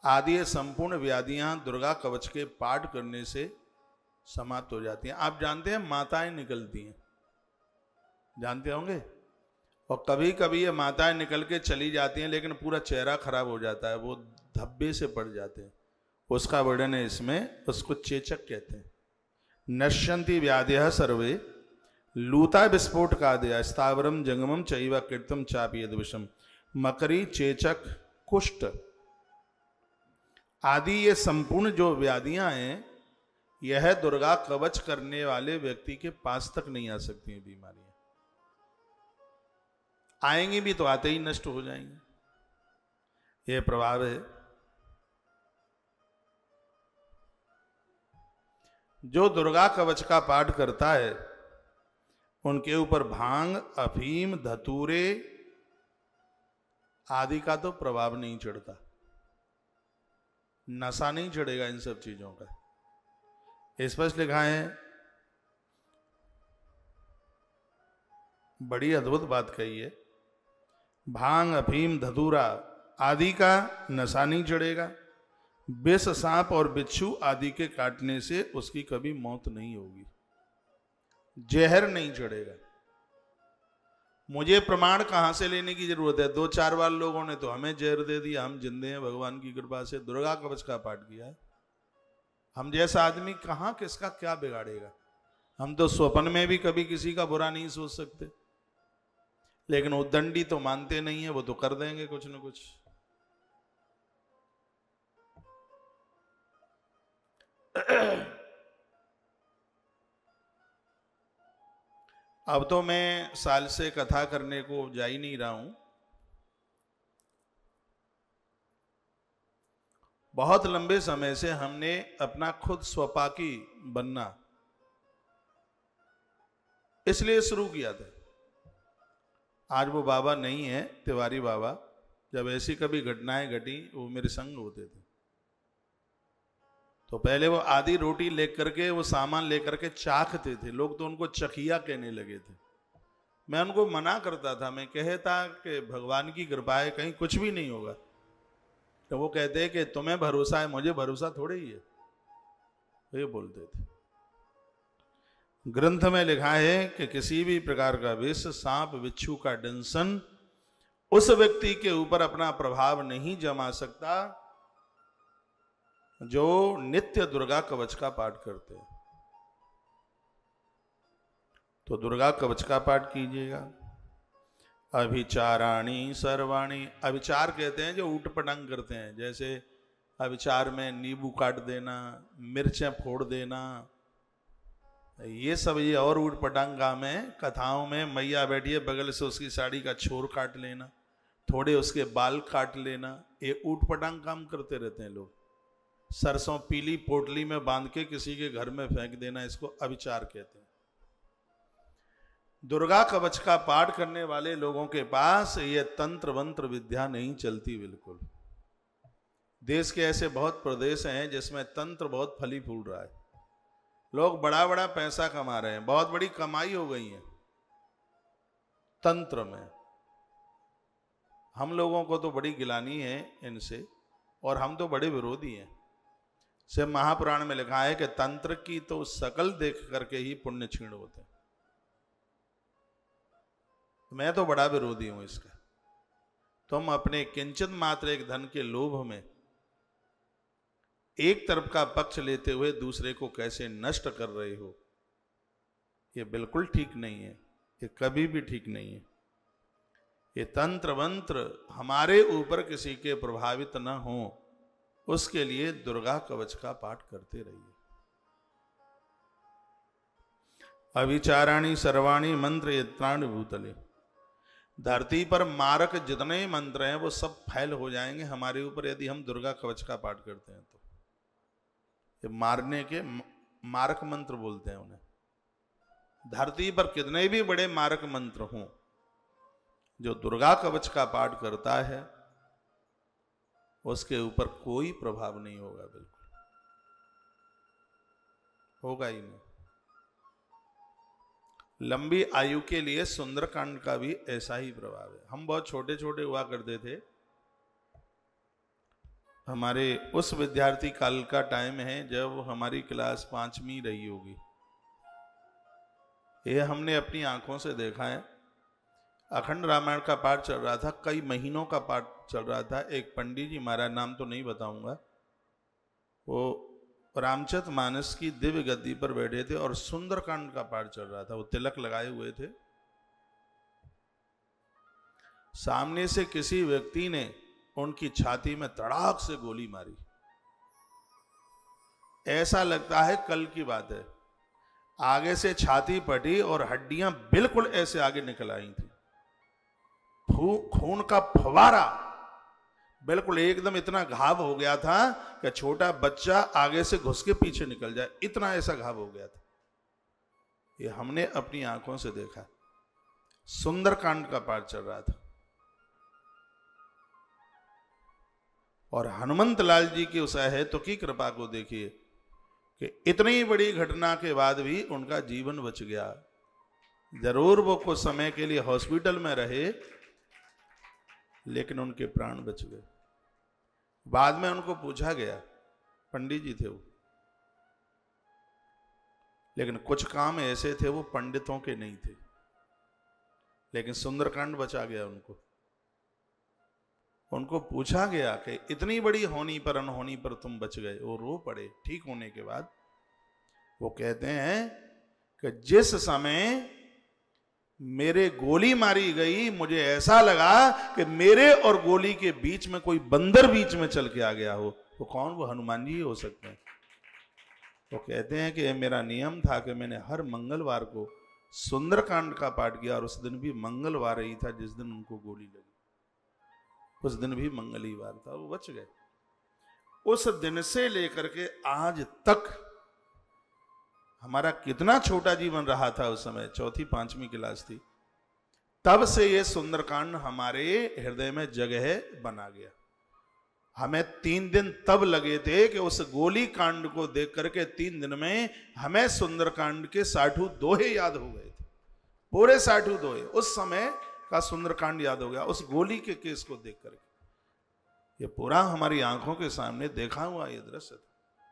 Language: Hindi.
आदि ये संपूर्ण व्याधियां दुर्गा कवच के पाठ करने से समाप्त हो जाती हैं। आप जानते हैं माताएं निकलती हैं, जानते होंगे, और कभी कभी ये माताएं निकल के चली जाती हैं लेकिन पूरा चेहरा खराब हो जाता है, वो धब्बे से पड़ जाते हैं। उसका वर्णन है इसमें, उसको चेचक कहते हैं। नश्यन्ति व्याधयः सर्वे लूता विस्फोट का दिया स्थावरम जंगमम चैव कीर्तम चापी यद्विषम। मकरी, चेचक, कुष्ठ आदि ये संपूर्ण जो व्याधियां हैं, यह दुर्गा कवच करने वाले व्यक्ति के पास तक नहीं आ सकती हैं। बीमारियां आएंगी भी तो आते ही नष्ट हो जाएंगे, यह प्रभाव है। जो दुर्गा कवच का पाठ करता है उनके ऊपर भांग, अफीम, धतूरे आदि का तो प्रभाव नहीं चढ़ता, नशा नहीं चढ़ेगा इन सब चीजों का। स्पष्ट लिखा है, बड़ी अद्भुत बात कही है। भांग, अफीम, धतूरा आदि का नशा नहीं चढ़ेगा। विष, सांप और बिच्छू आदि के काटने से उसकी कभी मौत नहीं होगी। जहर नहीं चढ़ेगा। मुझे प्रमाण कहां से लेने की जरूरत है? 2-4 बार लोगों ने तो हमें जहर दे दिया, हम जिंदे हैं भगवान की कृपा से, दुर्गा कवच का पाठ किया है। हम जैसा आदमी कहां किसका क्या बिगाड़ेगा? हम तो स्वप्न में भी कभी किसी का बुरा नहीं सोच सकते, लेकिन उद्दंडी तो मानते नहीं है, वो तो कर देंगे कुछ न कुछ। अब तो मैं साल से कथा करने को जा ही नहीं रहा हूं। बहुत लंबे समय से हमने अपना खुद स्वपाकी बनना इसलिए शुरू किया था। आज वो बाबा नहीं है, तिवारी बाबा। जब ऐसी कभी घटनाएं घटी, वो मेरे संग होते थे। तो पहले वो आधी रोटी लेकर के, वो सामान लेकर के चाखते थे। लोग तो उनको चखिया कहने लगे थे। मैं उनको मना करता था, मैं कहता कि भगवान की कृपा है, कहीं कुछ भी नहीं होगा। तो वो कहते कि तुम्हें भरोसा है, मुझे भरोसा थोड़े ही है, ये बोलते थे। ग्रंथ में लिखा है कि किसी भी प्रकार का विष, सांप, बिच्छू का डंसन उस व्यक्ति के ऊपर अपना प्रभाव नहीं जमा सकता जो नित्य दुर्गा कवच का पाठ करते हैं। तो दुर्गा कवच का पाठ कीजिएगा। अभिचाराणी सर्वाणी, अभिचार कहते हैं जो ऊटपटांग करते हैं। जैसे अभिचार में नींबू काट देना, मिर्चें फोड़ देना, ये सब ये और ऊटपटांग काम है। कथाओं में मैया बैठी है, बगल से उसकी साड़ी का छोर काट लेना, थोड़े उसके बाल काट लेना, ये ऊटपटांग काम करते रहते हैं लोग। सरसों पीली पोटली में बांध के किसी के घर में फेंक देना, इसको अभिचार कहते हैं। दुर्गा कवच का पाठ करने वाले लोगों के पास ये तंत्र मंत्र विद्या नहीं चलती बिल्कुल। देश के ऐसे बहुत प्रदेश हैं जिसमें तंत्र बहुत फली फूल रहा है। लोग बड़ा बड़ा पैसा कमा रहे हैं, बहुत बड़ी कमाई हो गई है तंत्र में। हम लोगों को तो बड़ी गिलानी है इनसे, और हम तो बड़े विरोधी हैं। से महापुराण में लिखा है कि तंत्र की तो शकल देख करके ही पुण्य क्षीण होते हैं। मैं तो बड़ा विरोधी हूं इसका। तुम अपने किंचित मात्र एक धन के लोभ में एक तरफ का पक्ष लेते हुए दूसरे को कैसे नष्ट कर रहे हो, ये बिल्कुल ठीक नहीं है, ये कभी भी ठीक नहीं है। ये तंत्र मंत्र हमारे ऊपर किसी के प्रभावित न हो, उसके लिए दुर्गा कवच का पाठ करते रहिए। अभिचाराणी सर्वाणी मंत्र यत्राणि भूतले। धरती पर मारक जितने मंत्र हैं वो सब फैल हो जाएंगे हमारे ऊपर यदि हम दुर्गा कवच का पाठ करते हैं। तो ये मारने के मारक मंत्र बोलते हैं उन्हें। धरती पर कितने भी बड़े मारक मंत्र हों, जो दुर्गा कवच का पाठ करता है उसके ऊपर कोई प्रभाव नहीं होगा, बिल्कुल होगा ही नहीं। लंबी आयु के लिए सुंदरकांड का भी ऐसा ही प्रभाव है। हम बहुत छोटे छोटे हुआ करते थे, हमारे उस विद्यार्थी काल का टाइम है जब हमारी क्लास 5वीं रही होगी। ये हमने अपनी आंखों से देखा है। अखंड रामायण का पाठ चल रहा था, कई महीनों का पाठ चल रहा था। एक पंडित जी महाराज, नाम तो नहीं बताऊंगा, वो रामचरित मानस की दिव्य गद्दी पर बैठे थे और सुंदरकांड का पाठ चल रहा था। वो तिलक लगाए हुए थे। सामने से किसी व्यक्ति ने उनकी छाती में धड़ाक से गोली मारी। ऐसा लगता है कल की बात है। आगे से छाती फटी और हड्डियां बिल्कुल ऐसे आगे निकल आई थी। खून का फवारा बिल्कुल एकदम, इतना घाव हो गया था कि छोटा बच्चा आगे से घुस के पीछे निकल जाए, इतना ऐसा घाव हो गया था। ये हमने अपनी आंखों से देखा। सुंदरकांड का पाठ चल रहा था और हनुमंत लाल जी की उस अहेतु की कृपा को देखिए कि इतनी बड़ी घटना के बाद भी उनका जीवन बच गया। जरूर वो कुछ समय के लिए हॉस्पिटल में रहे, लेकिन उनके प्राण बच गए। बाद में उनको पूछा गया, पंडित जी थे वो, लेकिन कुछ काम ऐसे थे वो पंडितों के नहीं थे, लेकिन सुंदरकांड बचा गया उनको। उनको पूछा गया कि इतनी बड़ी होनी पर अनहोनी पर तुम बच गए। वो रो पड़े ठीक होने के बाद। वो कहते हैं कि जिस समय मेरे गोली मारी गई, मुझे ऐसा लगा कि मेरे और गोली के बीच में कोई बंदर बीच में चल के आ गया हो। तो कौन? वो हनुमान जी हो सकते हैं। वो कहते हैं कि मेरा नियम था कि मैंने हर मंगलवार को सुंदरकांड का पाठ किया, और उस दिन भी मंगलवार ही था जिस दिन उनको गोली लगी। उस दिन भी मंगल ही वार था, वो बच गए। उस दिन से लेकर के आज तक हमारा कितना छोटा जीवन रहा था। उस समय 4वीं 5वीं क्लास थी, तब से ये सुंदरकांड हमारे हृदय में जगह बना गया। हमें 3 दिन तब लगे थे कि उस गोली कांड को देख करके 3 दिन में हमें सुंदरकांड के 60 दोहे याद हो गए थे। पूरे 60 दोहे उस समय का सुंदरकांड याद हो गया उस गोली के केस को देख करके। ये पूरा हमारी आंखों के सामने देखा हुआ ये दृश्य था।